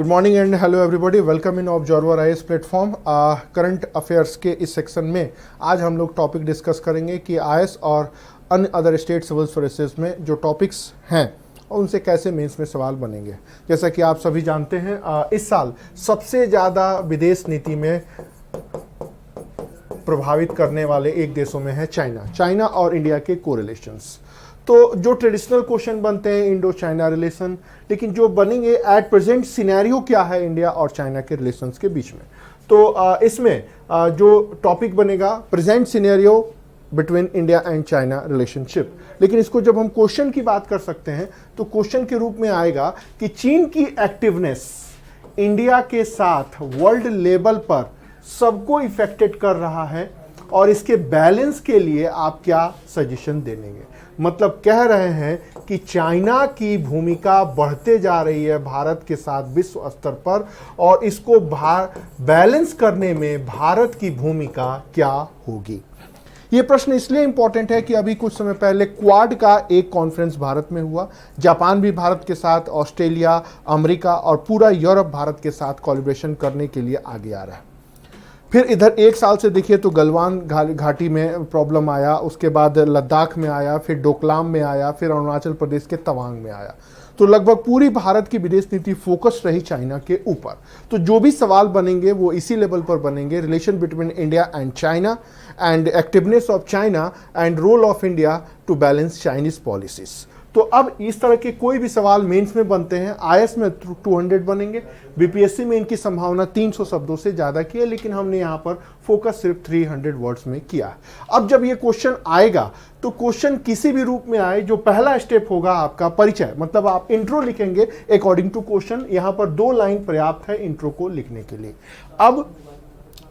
Good morning and hello everybody, welcome in observer IAS platform. Current affairs के इस section में आज हम लोग टॉपिक डिस्कस करेंगे कि आईएएस और अन्य अदर स्टेट सिविल सर्विसेज में जो टॉपिक्स हैं और उनसे कैसे मेंस में सवाल बनेंगे। जैसा कि आप सभी जानते हैं, इस साल सबसे ज़्यादा विदेश नीति में प्रभावित करने वाले एक देशों में है चाइना और इंडिया के कोरिलेशंस। तो जो ट्रेडिशनल क्वेश्चन बनते हैं इंडो चाइना रिलेशन, लेकिन जो बनेंगे एट प्रेजेंट सिनेरियो क्या है इंडिया और चाइना के रिलेशंस के बीच में। तो इसमें जो टॉपिक बनेगा present scenario between India and China relationship. लेकिन इसको जब हम क्वेश्चन की बात कर सकते हैं तो क्वेश्चन के रूप में आएगा कि चीन की एक्टिवनेस इंडिया के साथ वर्ल्ड लेवल पर सबको इफेक्टेड कर रहा है और इसके बैलेंस के लिए आप क्या सजेशन देंगे। मतलब कह रहे हैं कि चाइना की भूमिका बढ़ते जा रही है भारत के साथ विश्व स्तर पर, और इसको बैलेंस करने में भारत की भूमिका क्या होगी। ये प्रश्न इसलिए इंपॉर्टेंट है कि अभी कुछ समय पहले क्वाड का एक कॉन्फ्रेंस भारत में हुआ। जापान भी भारत के साथ, ऑस्ट्रेलिया, अमेरिका और पूरा यूरोप भारत के साथ कोलैबोरेशन करने के लिए आगे आ रहा है। फिर इधर एक साल से देखिए तो गलवान घाटी में प्रॉब्लम आया, उसके बाद लद्दाख में आया, फिर डोकलाम में आया, फिर अरुणाचल प्रदेश के तवांग में आया। तो लगभग पूरी भारत की विदेश नीति फोकस रही चाइना के ऊपर। तो जो भी सवाल बनेंगे वो इसी लेवल पर बनेंगे, relation between India and China and activeness of China and role of India to balance Chinese policies. तो अब इस तरह के कोई भी सवाल मेंस में बनते हैं। आईएएस में 200 बनेंगे, बीपीएससी में इनकी संभावना 300 शब्दों से ज़्यादा की है, लेकिन हमने यहाँ पर फोकस सिर्फ 300 वर्ड्स में किया है। अब जब ये क्वेश्चन आएगा तो क्वेश्चन किसी भी रूप में आए, जो पहला स्टेप होगा आपका परिचय, मतलब आप इंट्रो लिखेंगे अकॉर्डिंग टू क्वेश्चन। यहाँ पर 2 लाइन पर्याप्त है इंट्रो को लिखने के लिए। अब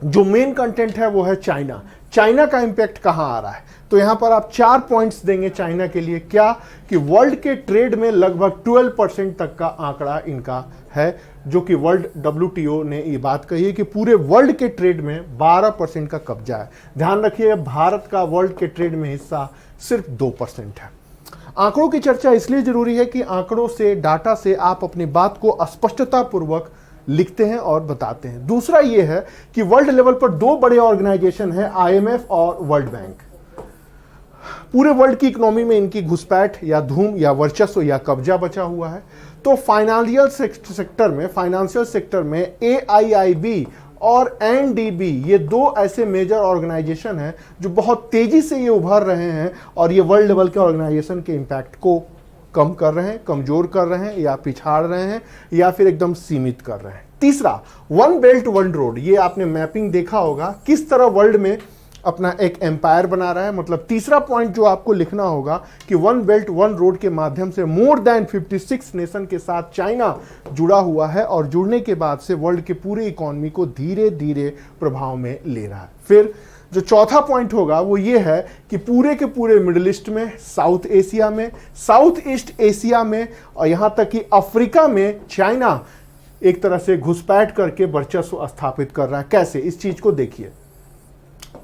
जो मेन कंटेंट है वो है चाइना का इंपैक्ट कहां आ रहा है। तो यहां पर आप 4 पॉइंट्स देंगे चाइना के लिए। क्या कि वर्ल्ड के ट्रेड में लगभग 12% तक का आंकड़ा इनका है, जो कि वर्ल्ड WTO ने ये बात कही है कि पूरे वर्ल्ड के ट्रेड में 12% का कब्जा है। ध्यान रखिए, भारत का वर्ल्ड के ट्रेड में हिस्सा सिर्फ 2% है। आंकड़ों की चर्चा इसलिए जरूरी है कि आंकड़ों से, डाटा से आप अपनी बात को स्पष्टता पूर्वक लिखते हैं और बताते हैं। दूसरा ये है कि वर्ल्ड लेवल पर 2 बड़े ऑर्गेनाइजेशन हैं, IMF और वर्ल्ड बैंक। पूरे वर्ल्ड की इकोनॉमी में इनकी घुसपैठ या धूम या वर्चस्व या कब्जा बचा हुआ है। तो फाइनेंशियल सेक्टर में AIIB और NDB, ये 2 ऐसे मेजर ऑर्गेनाइजेशन हैं जो बहुत तेजी से ये उभर रहे हैं और ये वर्ल्ड लेवल के ऑर्गेनाइजेशन के इंपैक्ट को कम कर रहे हैं, कमजोर कर रहे हैं, या पिछाड़ रहे हैं, या फिर एकदम सीमित कर रहे हैं। तीसरा, वन बेल्ट वन रोड, ये आपने मैपिंग देखा होगा किस तरह वर्ल्ड में अपना एक एम्पायर बना रहा है। मतलब तीसरा पॉइंट जो आपको लिखना होगा कि वन बेल्ट वन रोड के माध्यम से मोर देन 56 नेशन के साथ चाइना जुड़ा हुआ है और जुड़ने के बाद से वर्ल्ड के पूरे इकोनॉमी को धीरे धीरे प्रभाव में ले रहा है। फिर जो चौथा पॉइंट होगा वो ये है कि पूरे के पूरे मिडिल ईस्ट में, साउथ एशिया में, साउथ ईस्ट एशिया में और यहां तक कि अफ्रीका में चाइना एक तरह से घुसपैठ करके वर्चस्व स्थापित कर रहा है। कैसे, इस चीज को देखिए।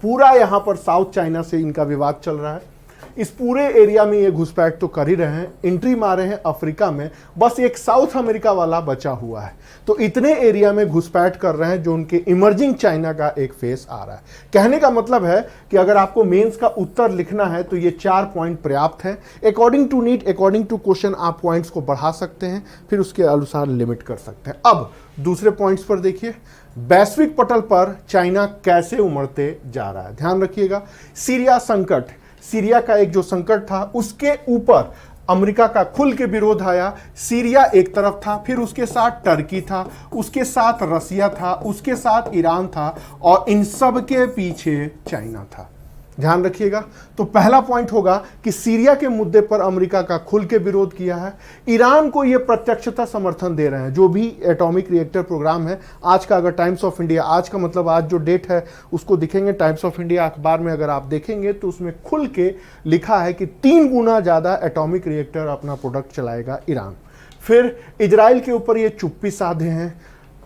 पूरा यहां पर साउथ चाइना से इनका विवाद चल रहा है। इस पूरे एरिया में ये घुसपैठ तो कर ही रहे हैं, एंट्री मारे हैं अफ्रीका में, बस एक साउथ अमेरिका वाला बचा हुआ है। तो इतने एरिया में घुसपैठ कर रहे हैं जो उनके इमर्जिंग चाइना का एक फेस आ रहा है। कहने का मतलब है कि अगर आपको मेंस का उत्तर लिखना है तो ये 4 पॉइंट पर्याप्त है। According to need, according to question आप पॉइंट्स को बढ़ा सकते हैं, फिर उसके अनुसार लिमिट कर सकते हैं। अब दूसरे पॉइंट्स पर देखिए, वैश्विक पटल पर चाइना कैसे उमड़ते जा रहा है। ध्यान रखिएगा, सीरिया संकट, सीरिया का एक जो संकट था उसके ऊपर अमेरिका का खुल के विरोध आया। सीरिया एक तरफ था, फिर उसके साथ टर्की था, उसके साथ रसिया था, उसके साथ ईरान था और इन सब के पीछे चाइना था। ध्यान रखिएगा। तो पहला पॉइंट होगा कि सीरिया के मुद्दे पर अमेरिका का खुल के विरोध किया है। ईरान को यह प्रत्यक्षता समर्थन दे रहे हैं। जो भी एटॉमिक रिएक्टर प्रोग्राम है, आज का अगर टाइम्स ऑफ इंडिया, आज का मतलब आज जो डेट है उसको दिखेंगे टाइम्स ऑफ इंडिया अखबार में, अगर आप देखेंगे तो उसमें खुल के लिखा है कि 3 गुना ज्यादा एटॉमिक रिएक्टर अपना प्रोडक्ट चलाएगा ईरान। फिर इजराइल के ऊपर ये चुप्पी साधे हैं।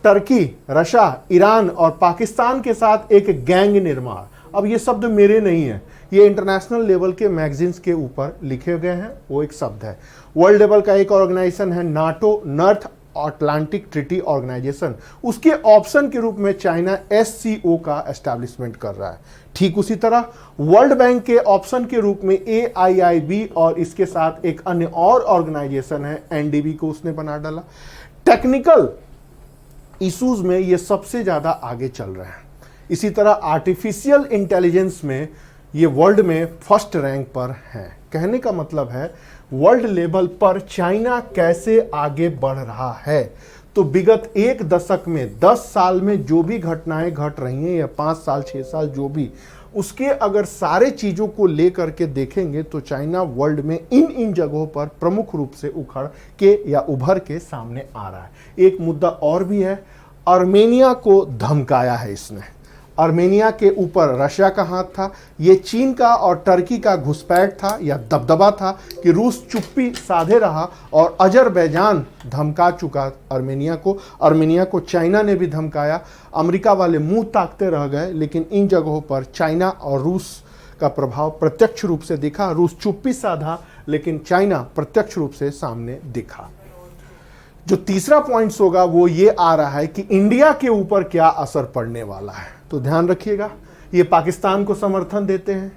टर्की, रशिया, ईरान और पाकिस्तान के साथ एक गैंग निर्माण। अब ये शब्द मेरे नहीं है, ये इंटरनेशनल लेवल के मैगजीन्स के ऊपर लिखे गए हैं, वो एक शब्द है। वर्ल्ड लेवल का एक ऑर्गेनाइजेशन है NATO, North Atlantic Treaty Organisation, उसके ऑप्शन के रूप में चाइना एससीओ का एस्टैब्लिशमेंट कर रहा है। ठीक उसी तरह वर्ल्ड बैंक के ऑप्शन के रूप में AIIB और इसके साथ एक अन्य और ऑर्गेनाइजेशन है NDB को उसने बना डाला। टेक्निकल इश्यूज में ये सबसे ज़्यादा आगे चल रहे हैं। इसी तरह आर्टिफिशियल इंटेलिजेंस में ये वर्ल्ड में फर्स्ट रैंक पर हैं। कहने का मतलब है वर्ल्ड लेवल पर चाइना कैसे आगे बढ़ रहा है। तो विगत एक दशक में 10 साल में जो भी घटनाएं घट रही हैं या 5 साल 6 साल जो भी, उसके अगर सारे चीज़ों को लेकर के देखेंगे तो चाइना वर्ल्ड में इन जगहों पर प्रमुख रूप से उखड़ के या उभर के सामने आ रहा है। एक मुद्दा और भी है, आर्मेनिया को धमकाया है इसने। आर्मेनिया के ऊपर रशिया का हाथ था। ये चीन का और टर्की का घुसपैठ था या दबदबा था कि रूस चुप्पी साधे रहा और अजरबैजान धमका चुका आर्मेनिया को चाइना ने भी धमकाया। अमेरिका वाले मुंह ताकते रह गए, लेकिन इन जगहों पर चाइना और रूस का प्रभाव प्रत्यक्ष रूप से दिखा। रूस चुप्पी साधा, लेकिन चाइना प्रत्यक्ष रूप से सामने दिखा। जो तीसरा पॉइंट्स होगा वो ये आ रहा है कि इंडिया के ऊपर क्या असर पड़ने वाला है। तो ध्यान रखिएगा, ये पाकिस्तान को समर्थन देते हैं,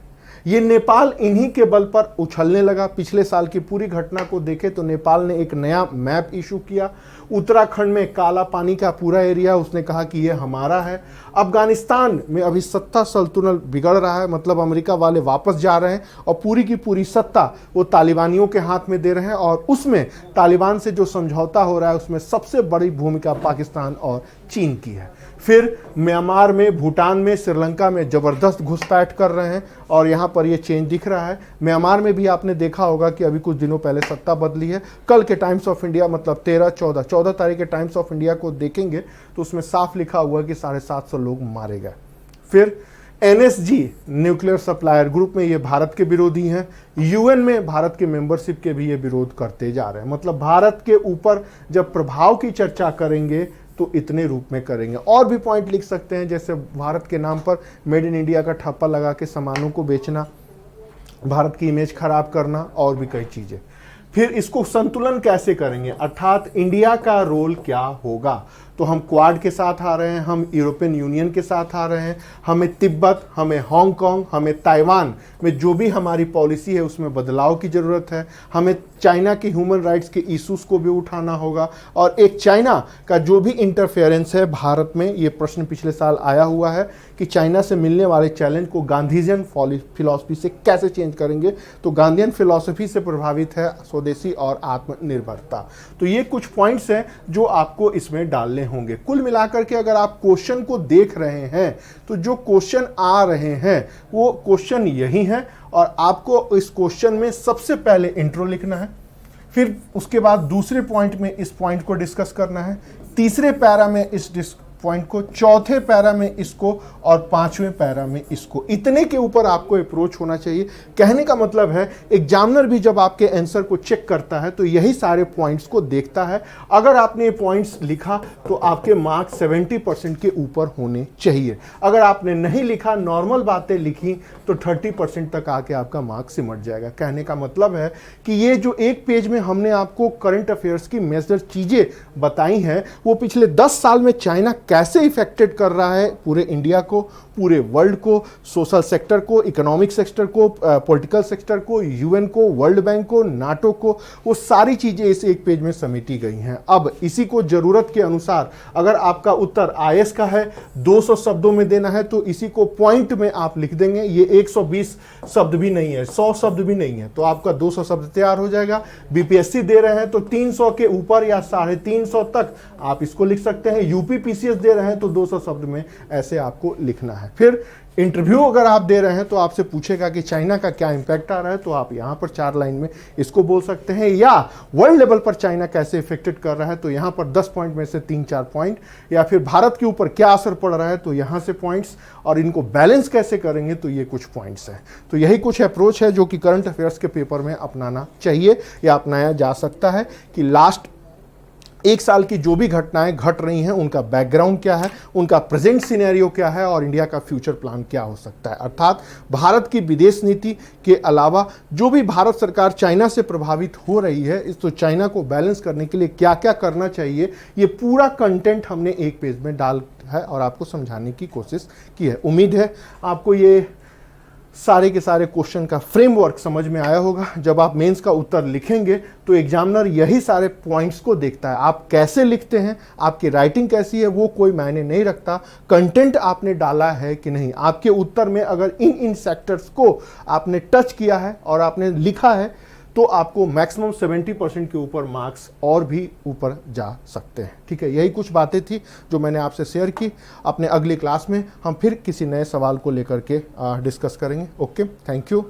ये नेपाल इन्हीं के बल पर उछलने लगा। पिछले साल की पूरी घटना को देखें तो नेपाल ने एक नया मैप इशू किया। उत्तराखंड में काला पानी का पूरा एरिया उसने कहा कि ये हमारा है। अफगानिस्तान में अभी सत्ता संतुलन बिगड़ रहा है, मतलब अमेरिका वाले वापस जा रहे हैं और पूरी की पूरी सत्ता वो तालिबानियों के हाथ में दे रहे हैं। और उसमें तालिबान से जो समझौता हो रहा है उसमें सबसे बड़ी भूमिका पाकिस्तान और चीन की है। फिर म्यांमार में, भूटान में, श्रीलंका में ज़बरदस्त घुसपैठ कर रहे हैं और यहाँ पर ये चेंज दिख रहा है। म्यांमार में भी आपने देखा होगा कि अभी कुछ दिनों पहले सत्ता बदली है। कल के टाइम्स ऑफ इंडिया, मतलब 14 तारीख के टाइम्स ऑफ इंडिया को देखेंगे तो उसमें साफ लिखा हुआ कि 750 लोग मारे गए। फिर NSG न्यूक्लियर सप्लायर ग्रुप में ये भारत के विरोधी हैं। UN में भारत के मेंबरशिप के भी ये विरोध करते जा रहे हैं। मतलब भारत के ऊपर जब प्रभाव की चर्चा करेंगे तो इतने रूप में करेंगे। और भी पॉइंट लिख सकते हैं, जैसे भारत के नाम पर मेड इन इंडिया का ठप्पा लगा के सामानों को बेचना, भारत की इमेज खराब करना और भी कई चीज़ें। फिर इसको संतुलन कैसे करेंगे, अर्थात इंडिया का रोल क्या होगा। तो हम क्वाड के साथ आ रहे हैं, हम यूरोपियन यूनियन के साथ आ रहे हैं, हमें तिब्बत, हमें हांगकांग, हमें ताइवान में जो भी हमारी पॉलिसी है उसमें बदलाव की ज़रूरत है। हमें चाइना के ह्यूमन राइट्स के इश्यूज़ को भी उठाना होगा। और एक चाइना का जो भी इंटरफेरेंस है भारत में, ये प्रश्न पिछले साल आया हुआ है कि चाइना से मिलने वाले चैलेंज को गांधीजियन फिलॉसफी से कैसे चेंज करेंगे। तो गांधीयन फिलॉसफी से प्रभावित है स्वदेशी और आत्मनिर्भरता। तो ये कुछ पॉइंट्स हैं जो आपको इसमें डालने होंगे। कुल मिलाकर के अगर आप क्वेश्चन को देख रहे हैं तो जो क्वेश्चन आ रहे हैं वो क्वेश्चन यही हैं और आपको इस क्वेश्चन में सबसे पहले इंट्रो लिखना है, फिर उसके बाद दूसरे पॉइंट में इस पॉइंट को डिस्कस करना है, तीसरे पैरा में इस पॉइंट को, चौथे पैरा में इसको और पांचवें पैरा में इसको। इतने के ऊपर आपको अप्रोच होना चाहिए। कहने का मतलब है एग्जामिनर भी जब आपके आंसर को चेक करता है तो यही सारे पॉइंट्स को देखता है। अगर आपने ये पॉइंट्स लिखा तो आपके मार्क्स 70% के ऊपर होने चाहिए। अगर आपने नहीं लिखा, नॉर्मल बातें लिखी, तो 30% तक आके आपका मार्क्स सिमट जाएगा। कहने का मतलब है कि ये जो एक पेज में हमने आपको करंट अफेयर्स की मेजर चीज़ें बताई हैं वो पिछले 10 साल में चाइना कैसे इफेक्टेड कर रहा है पूरे इंडिया को, पूरे वर्ल्ड को, सोशल सेक्टर को, इकोनॉमिक सेक्टर को, पॉलिटिकल सेक्टर को, UN को, वर्ल्ड बैंक को, नाटो को, वो सारी चीज़ें इस एक पेज में समेटी गई हैं। अब इसी को ज़रूरत के अनुसार, अगर आपका उत्तर IS का है, 200 शब्दों में देना है, तो इसी को पॉइंट में आप लिख देंगे। ये 120 शब्द भी नहीं है, 100 शब्द भी नहीं है, तो आपका 200 शब्द तैयार हो जाएगा। BPSC दे रहे हैं तो 300 के ऊपर या 350 तक आप इसको लिख सकते हैं। UP PCS दे रहे हैं तो 200 शब्द में ऐसे आपको लिखना है। फिर इंटरव्यू अगर आप दे रहे हैं तो आपसे पूछेगा कि चाइना का क्या इंपैक्ट आ रहा है, तो आप यहां पर 4 लाइन में इसको बोल सकते हैं। या वर्ल्ड लेवल पर चाइना कैसे इफेक्टेड कर रहा है, तो यहां पर 10 पॉइंट में से 3-4 पॉइंट। या फिर भारत के ऊपर क्या असर पड़ रहा है, तो यहां से पॉइंट्स, और इनको बैलेंस कैसे करेंगे, तो ये कुछ पॉइंट्स हैं। तो यही कुछ अप्रोच है जो कि करंट अफेयर्स के पेपर में अपनाना चाहिए या अपनाया जा सकता है कि लास्ट एक साल की जो भी घटनाएं घट रही हैं उनका बैकग्राउंड क्या है, उनका प्रेजेंट सिनेरियो क्या है और इंडिया का फ्यूचर प्लान क्या हो सकता है। अर्थात भारत की विदेश नीति के अलावा जो भी भारत सरकार चाइना से प्रभावित हो रही है, इस तो चाइना को बैलेंस करने के लिए क्या क्या करना चाहिए, ये पूरा कंटेंट हमने एक पेज में डाल है और आपको समझाने की कोशिश की है। उम्मीद है आपको ये सारे के सारे क्वेश्चन का फ्रेमवर्क समझ में आया होगा। जब आप मेंस का उत्तर लिखेंगे तो एग्जामिनर यही सारे पॉइंट्स को देखता है, आप कैसे लिखते हैं, आपकी राइटिंग कैसी है, वो कोई मायने नहीं रखता, कंटेंट आपने डाला है कि नहीं। आपके उत्तर में अगर इन सेक्टर्स को आपने टच किया है और आपने लिखा है तो आपको मैक्सिमम 70% के ऊपर मार्क्स और भी ऊपर जा सकते हैं। ठीक है, यही कुछ बातें थी जो मैंने आपसे शेयर की। अपने अगली क्लास में हम फिर किसी नए सवाल को लेकर के डिस्कस करेंगे। Okay, thank you.